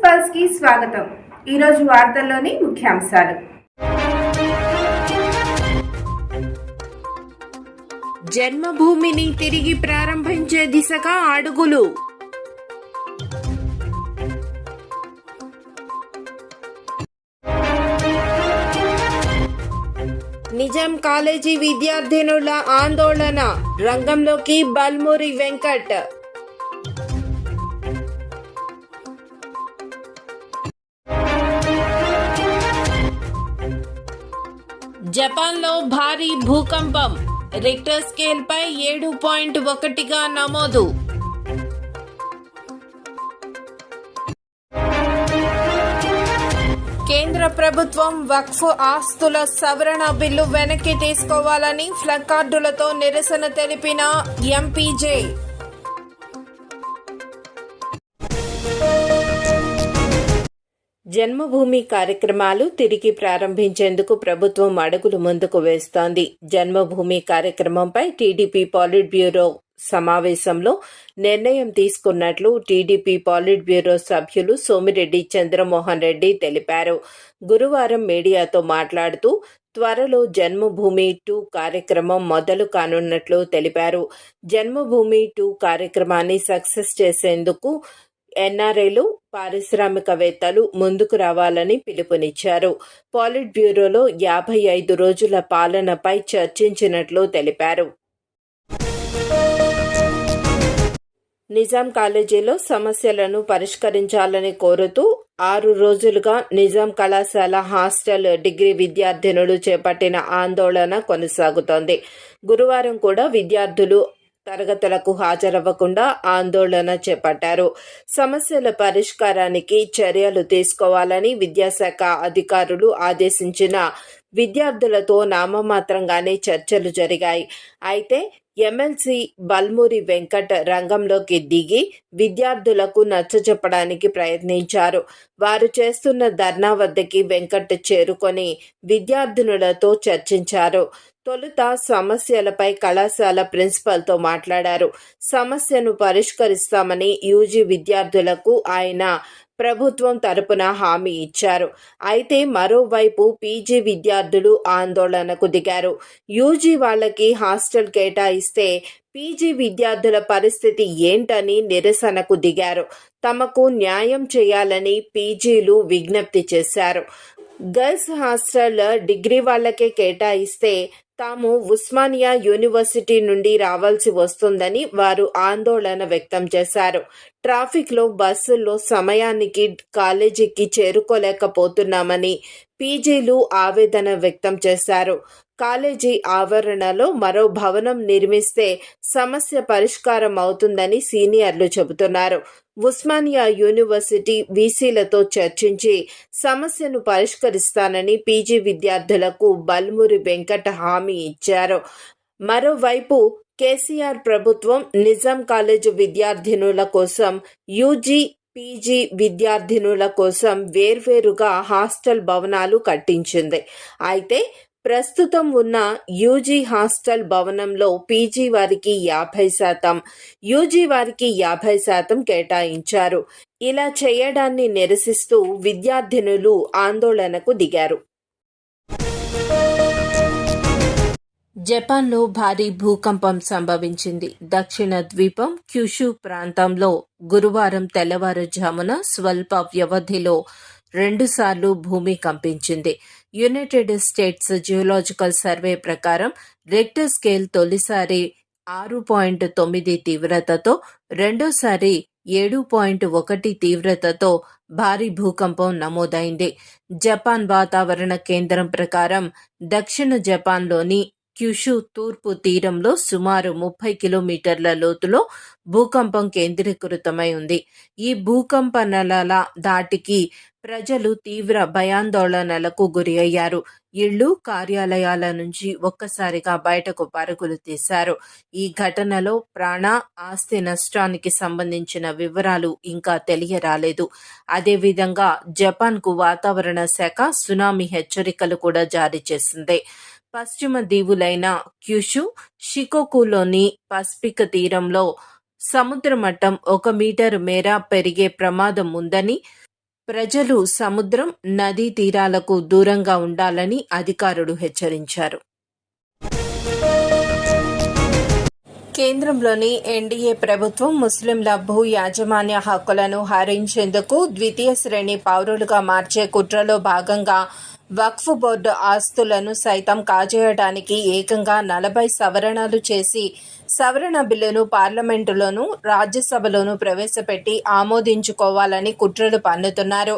Pulse కి స్వాగతం. ఈరోజు వార్తల్లోని ముఖ్యాంశాలు. జన్మభూమిని తిరిగి ప్రారంభించే దిశగా అడుగులు. నిజాం కాలేజీ విద్యార్థినుల ఆందోళన, రంగంలోకి బల్మూరి వెంకట్. జపాన్లో భారీ భూకంపం, రిక్టర్ స్కేల్ పై 7.1గా నమోదు. కేంద్ర ప్రభుత్వం వక్ఫ్ ఆస్తుల సవరణ బిల్లు వెనక్కి తీసుకోవాలని ప్లకార్డులతో నిరసన తెలిపిన ఎంపీజే. జన్మభూమి కార్యక్రమాలు తిరిగి ప్రారంభించేందుకు ప్రభుత్వం అడుగులు ముందుకు వేస్తోంది. జన్మభూమి కార్యక్రమంపై టీడీపీ పాలిట్ బ్యూరో సమావేశంలో నిర్ణయం తీసుకున్నట్లు టీడీపీ పాలిట్ బ్యూరో సభ్యులు సోమిరెడ్డి చంద్రమోహన్ రెడ్డి తెలిపారు. గురువారం మీడియాతో మాట్లాడుతూ త్వరలో జన్మభూమి 2 కార్యక్రమం మొదలు కానున్నట్లు తెలిపారు. జన్మభూమి 2 కార్యక్రమాన్ని సక్సెస్ చేసేందుకు ఎన్ఆర్ఐలు, పారిశ్రామికవేత్తలు ముందుకు రావాలని పిలుపునిచ్చారు. పాలిట్ బ్యూరోలో 55 రోజుల పాలనపై చర్చించినట్లు తెలిపారు. నిజాం కాలేజీలో సమస్యలను పరిష్కరించాలని కోరుతూ 6 రోజులుగా నిజాం కళాశాల హాస్టల్ డిగ్రీ విద్యార్థినులు చేపట్టిన ఆందోళన కొనసాగుతోంది. గురువారం కూడా విద్యార్థులు తరగతులకు హాజరవ్వకుండా ఆందోళన చేపట్టారు. సమస్యల పరిష్కారానికి చర్యలు తీసుకోవాలని విద్యాశాఖ అధికారులు ఆదేశించిన విద్యార్థులతో నామమాత్రంగానే చర్చలు జరిగాయి. అయితే ఎమ్మెల్సీ బల్మూరి వెంకట్ రంగంలోకి దిగి విద్యార్థులకు నచ్చజెప్పడానికి ప్రయత్నించారు. వారు చేస్తున్న ధర్నా వద్దకి వెంకట్ చేరుకొని విద్యార్థినులతో చర్చించారు. తొలుత సమస్యలపై కళాశాల ప్రిన్సిపల్తో మాట్లాడారు. సమస్యను పరిష్కరిస్తామని యూజీ విద్యార్థులకు ఆయన ప్రభుత్వం తరపున హామీ ఇచ్చారు. అయితే మరోవైపు పీజీ విద్యార్థులు ఆందోళనకు దిగారు. యూజీ వాళ్ళకి హాస్టల్ కేటాయిస్తే పీజీ విద్యార్థుల పరిస్థితి ఏంటని నిరసనకు దిగారు. తమకు న్యాయం చేయాలని పీజీలు విజ్ఞప్తి చేశారు. గర్ల్స్ హాస్టల్ డిగ్రీ వాళ్ళకే కేటాయిస్తే తాము ఉస్మానియా యూనివర్సిటీ నుండి రావాల్సి వస్తుందని వారు ఆందోళన వ్యక్తం చేశారు. ట్రాఫిక్లో, బస్సుల్లో సమయానికి కాలేజీకి చేరుకోలేకపోతున్నామని పీజీలు ఆవేదన వ్యక్తం చేశారు. కాలేజీ ఆవరణలో మరో భవనం నిర్మిస్తే సమస్య పరిష్కారం అవుతుందని సీనియర్లు చెబుతున్నారు. ఉస్మానియా యూనివర్సిటీ వీసీలతో చర్చించి సమస్యను పరిష్కరిస్తానని పీజీ విద్యార్థులకు బల్మూరి వెంకట్ హామీ ఇచ్చారు. మరోవైపు కేసీఆర్ ప్రభుత్వం నిజాం కాలేజు విద్యార్థినుల కోసం, యూజీ, పీజీ విద్యార్థినుల కోసం వేర్వేరుగా హాస్టల్ భవనాలు కట్టించింది. అయితే ప్రస్తుతం ఉన్న యూజీ హాస్టల్ భవనంలో పీజీ వారికి 50%, యూజీ వారికి 50% కేటాయించారు. ఇలా చేయడాన్ని నిరసిస్తూ విద్యార్థినులు ఆందోళనకు దిగారు. జపాన్లో భారీ భూకంపం సంభవించింది. దక్షిణ ద్వీపం క్యూషు ప్రాంతంలో గురువారం తెల్లవారుజామున స్వల్ప వ్యవధిలో 2 సార్లు భూమి కంపించింది. యునైటెడ్ స్టేట్స్ జియోలాజికల్ సర్వే ప్రకారం రిక్టర్ స్కేల్ తొలిసారి 6.9 తీవ్రతతో, రెండోసారి 7.1 తీవ్రతతో భారీ భూకంపం నమోదైంది. జపాన్ వాతావరణ కేంద్రం ప్రకారం దక్షిణ జపాన్లోని క్యూషు తూర్పు తీరంలో సుమారు 30 కిలోమీటర్ల లోతులో భూకంపం కేంద్రీకృతమై ఉంది. ఈ భూకంపనల ధాటికి ప్రజలు తీవ్ర భయాందోళనలకు గురి అయ్యారు. ఇళ్లు, కార్యాలయాల నుంచి ఒక్కసారిగా బయటకు పరుగులు తీశారు. ఈ ఘటనలో ప్రాణ, ఆస్తి నష్టానికి సంబంధించిన వివరాలు ఇంకా తెలియరాలేదు. అదేవిధంగా జపాన్కు వాతావరణ శాఖ సునామీ హెచ్చరికలు కూడా జారీ చేసింది. పశ్చిమ దీవులైన క్యూషు, షికోకులోని పసిఫిక్ తీరంలో సముద్ర మట్టం 1 మీటర్ మేర పెరిగే ప్రమాదం ఉందని ప్రజలు సముద్రం, నదీ తీరాలకు దూరంగా ఉండాలని అధికారులు హెచ్చరించారు. కేంద్రంలోని ఎన్డీఏ ప్రభుత్వం ముస్లింల భూ యాజమాన్య హక్కులను హరించేందుకు ద్వితీయ శ్రేణి పౌరులుగా మార్చే కుట్రలో భాగంగా వక్ఫ్ బోర్డు ఆస్తులను సైతం కాజేయడానికి ఏకంగా 40 సవరణలు చేసి సవరణ బిల్లును పార్లమెంటులోనూ రాజ్యసభలోనూ ప్రవేశపెట్టి ఆమోదించుకోవాలని కుట్రలు పన్నుతున్నారు.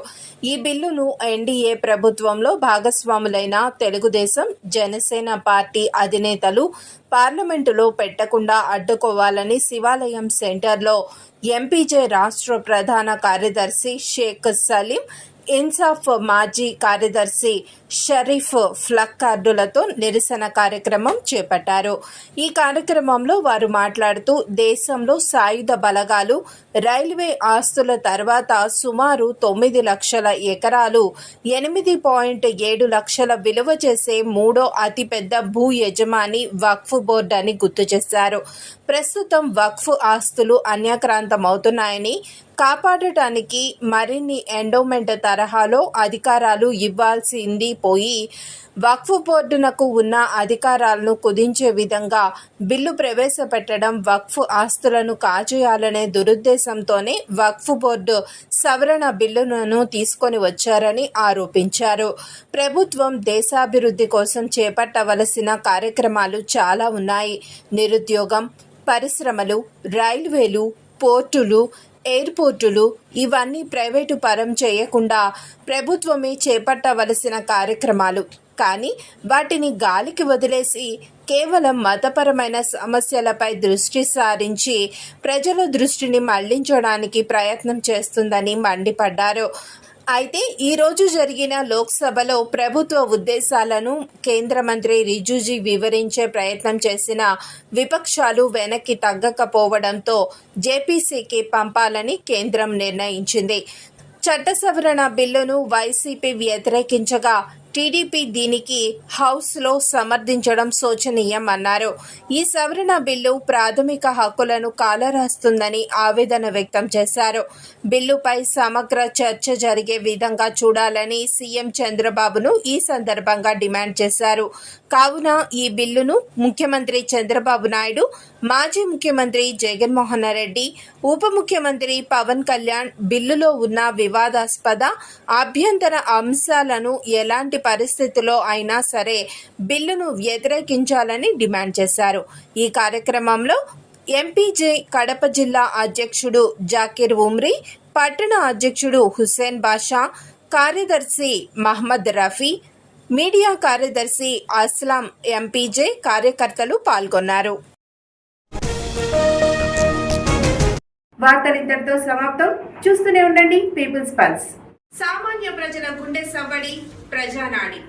ఈ బిల్లును ఎన్డీఏ ప్రభుత్వంలో భాగస్వాములైన తెలుగుదేశం, జనసేన పార్టీ అధినేతలు పార్లమెంటులో పెట్టకుండా అడ్డుకోవాలని శివాలయం సెంటర్లో ఎంపీజే రాష్ట్ర ప్రధాన కార్యదర్శి షేక్ సలీం, ఇన్సాఫ్ మాజీ కార్యదర్శి షరీఫ్ ప్లకార్డులతో నిరసన కార్యక్రమం చేపట్టారు. ఈ కార్యక్రమంలో వారు మాట్లాడుతూ దేశంలో సాయుధ బలగాలు, రైల్వే ఆస్తుల తర్వాత సుమారు 9 లక్షల ఎకరాలు, 8.7 లక్షల విలువ చేసే మూడో అతిపెద్ద భూ యజమాని వక్ఫ్ బోర్డు అని గుర్తు చేశారు. ప్రస్తుతం వక్ఫ్ ఆస్తులు అన్యాక్రాంతమవుతున్నాయని, కాపాడటానికి మరిన్ని ఎండోమెంట్ తరహాలో అధికారాలు ఇవ్వాల్సింది పోయి వక్ఫ్ బోర్డునకు ఉన్న అధికారాలను కుదించే విధంగా బిల్లు ప్రవేశపెట్టడం, వక్ఫ్ ఆస్తులను కాజేయాలనే దురుద్దేశంతోనే వక్ఫ్ బోర్డు సవరణ బిల్లును తీసుకొని వచ్చారని ఆరోపించారు. ప్రభుత్వం దేశాభివృద్ధి కోసం చేపట్టవలసిన కార్యక్రమాలు చాలా ఉన్నాయి. నిరుద్యోగం, పరిశ్రమలు, రైల్వేలు, పోర్టులు, ఎయిర్పోర్టులు ఇవన్నీ ప్రైవేటు పరం చేయకుండా ప్రభుత్వమే చేపట్టవలసిన కార్యక్రమాలు. కానీ వాటిని గాలికి వదిలేసి కేవలం మతపరమైన సమస్యలపై దృష్టి సారించి ప్రజల దృష్టిని మళ్లించడానికి ప్రయత్నం చేస్తుందని మండిపడ్డారు. అయితే ఈరోజు జరిగిన లోక్సభలో ప్రభుత్వ ఉద్దేశాలను కేంద్ర మంత్రి రిజిజు వివరించే ప్రయత్నం చేసిన విపక్షాలు వెనక్కి తగ్గకపోవడంతో జేపీసీకి పంపాలని కేంద్రం నిర్ణయించింది. చట్ట సవరణ బిల్లును వైసీపీ వ్యతిరేకించగా టీడీపీ దీనికి హౌస్లో సమర్థించడం శోచనీయం అన్నారు. ఈ సవరణ బిల్లు ప్రాథమిక హక్కులను కాలరాస్తుందని ఆవేదన వ్యక్తం చేశారు. బిల్లుపై సమగ్ర చర్చ జరిగే విధంగా చూడాలని సీఎం చంద్రబాబును ఈ సందర్భంగా డిమాండ్ చేశారు. కావున ఈ బిల్లును ముఖ్యమంత్రి చంద్రబాబు నాయుడు, మాజీ ముఖ్యమంత్రి జగన్మోహన్ రెడ్డి, ఉప ముఖ్యమంత్రి పవన్ కళ్యాణ్ బిల్లులో ఉన్న వివాదాస్పద అభ్యంతర అంశాలను ఎలాంటి పరిస్థితుల్లో అయినా సరే బిల్లును వ్యతిరేకించాలని డిమాండ్ చేశారు. ఈ కార్యక్రమంలో ఎంపీజే కడప జిల్లా అధ్యక్షుడు జాకీర్ ఉమ్రీ, పట్టణ అధ్యక్షుడు హుస్సేన్ బాషా, కార్యదర్శి మహమ్మద్ రఫీ, మీడియా కార్యదర్శి అస్లాం, ఎంపీజే కార్యకర్తలు పాల్గొన్నారు. వార్తలు ఇంతటితో సమాప్తం. చూస్తూనే ఉండండి పీపుల్స్ పల్స్. సామాన్య ప్రజల గుండె సవ్వడి, ప్రజానాడి.